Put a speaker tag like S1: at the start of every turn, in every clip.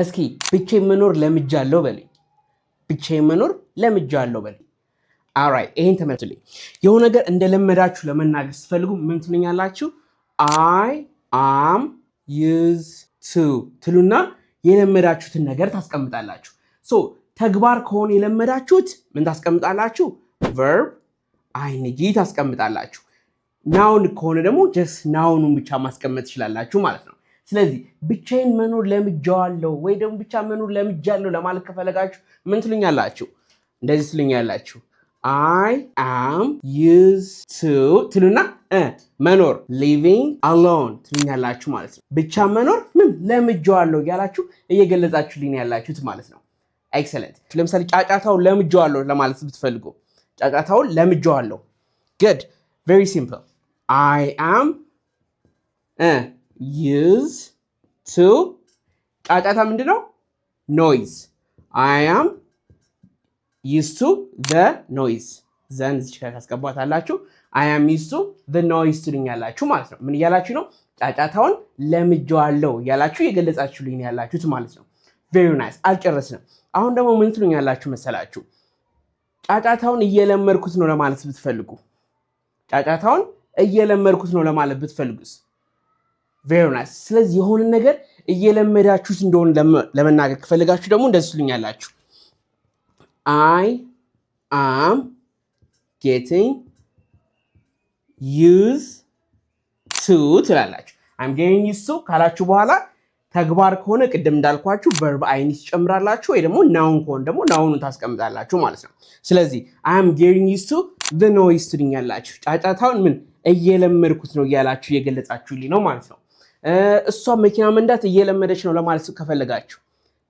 S1: እስኪ ብቻዬን መኖር ለምጃለሁ በለኝ። ብቻዬን መኖር ለምጃለሁ በለኝ። alright ይሄን ተመልከቱልኝ። የሆነ ነገር እንደለመዳችሁ ለመናገር ስትፈልጉ ምን ትሉኛላችሁ? I am used to ትሉና የለመዳችሁትን ነገር ታስቀምጣላችሁ። ሶ ተግባር ከሆነ የለመዳችሁት ምን ታስቀምጣላችሁ? verb ing ታስቀምጣላችሁ። ናውን ከሆነ ደግሞ just ናውኑን ብቻ ማስቀመጥ ትችላላችሁ ማለት ነው። ስለዚህ ብቻዬን መኖር ለምጃለሁ ወይ ደግሞ ብቻ መኖር ለምጃለሁ ለማለት ከፈለጋችሁ ምን ትሉኛላችሁ? እንደዚህ ትሉኛላችሁ። I am used to ትሉና መኖር living alone ትሉኛላችሁ ማለት ነው። ብቻ መኖር ምን ለምጃለሁ ያላችሁ እየገለጻችሁልኝ ያላችሁት ማለት ነው። ኤክሰለንት። ለምሳሌ ጫጫታውን ለምጃለሁ ለማለት ብትፈልጉ ጫጫታውን ለምጃለሁ። good very simple. I am used to ጫጫታ ምንድነው? noise. I am used to the noise. ዘን እዚህ ጋር ታስቀባታላችሁ። I am used to the noise ትሉኛላችሁ ማለት ነው። ምን እያላችሁ ነው? ጫጫታውን ለምጃለሁ ያላችሁ እየገለጻችሁልኝ ያላችሁት ማለት ነው። very nice። አልጨረስንም። አሁን ደግሞ ምን ትሉኛላችሁ መሰላችሁ? ጫጫታውን እየለመድኩት ነው ለማለት ብትፈልጉ ጫጫታውን እየለመድኩት ነው ለማለት ብትፈልጉስ? very nice። ስለዚህ የሆነ ነገር እየለመዳችሁት እንደሆነ ለመናገር ከፈለጋችሁ ደግሞ እንደዚህ ትሉኛላችሁ። I am getting used to ትላላችሁ። I'm getting used to ካላችሁ በኋላ ተግባር ከሆነ ቅድም እንዳልኳችሁ verb ing ትጨምራላችሁ ወይ ደግሞ ናውን ከሆነ ደግሞ ናውኑን ታስቀምጣላችሁ ማለት ነው። ስለዚህ I am getting used to the noise ትሉኛላችሁ። ጫጫታውን ምን እየለመድኩት ነው እያላችሁ እየገለጻችሁልኝ ነው ማለት ነው። እሷ መኪና መንዳት እየለመደች ነው ለማለት ከፈለጋችሁ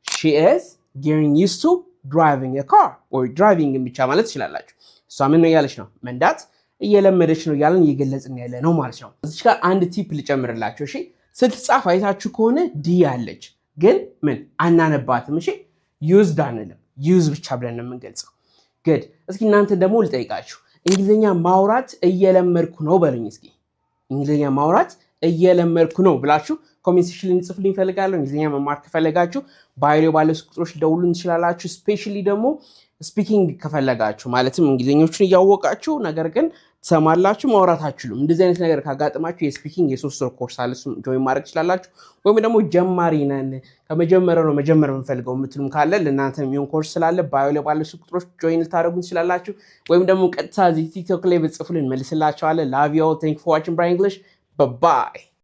S1: she is getting used to driving a car or driving ብቻ ማለት ትችላላችሁ። እሷ ምን ነው እያለች ነው? መንዳት እየለመደች ነው እያለን እየገለጽን ያለ ነው ማለት ነው። እዚህ ጋር አንድ ቲፕ ልጨምርላችሁ። እሺ ስትጻፍ አይታችሁ ከሆነ ዲ ያለች ግን ምን አናነባትም። እሺ used አንልም፣ use ብቻ ብለን ነው የምንገልጸው። good እስኪ እናንተ ደግሞ ልጠይቃችሁ። እንግሊዘኛ ማውራት እየለመድኩ ነው በሉኝ እስኪ። እንግሊዘኛ ማውራት እየለመድኩ ነው ብላችሁ ኮሜንት ሴክሽን ላይ ጽፉልኝ ፈልጋለሁ። እንግሊዘኛ መማር ከፈለጋችሁ ባይሪዮ ባለ ቁጥሮች ደውሉን ትችላላችሁ። ስፔሻሊ ደግሞ ስፒኪንግ ከፈለጋችሁ ማለትም እንግሊዘኞችን እያወቃችሁ ነገር ግን ትሰማላችሁ ማውራት አትችሉም። እንደዚህ አይነት ነገር ካጋጠማችሁ የስፒኪንግ የ3 ወር ኮርስ አለ፣ እሱን ጆይን ማድረግ ትችላላችሁ። ወይም ደግሞ ጀማሪ ነን ከመጀመሪያው ነው መጀመር የምንፈልገው የምትሉም ካለ ለእናንተ የሚሆን ኮርስ ስላለ ባይሪዮ ባለ ቁጥሮች ጆይን ልታደርጉን ትችላላችሁ። ወይም ደግሞ ቀጥታ እዚህ ቲክቶክ ላይ ብትጽፉልን መልስላችኋለሁ። ላቭ ዩ ኦል። ታንክ ዩ ፎር ዋቺንግ ብራይን እንግሊሽ። ባይ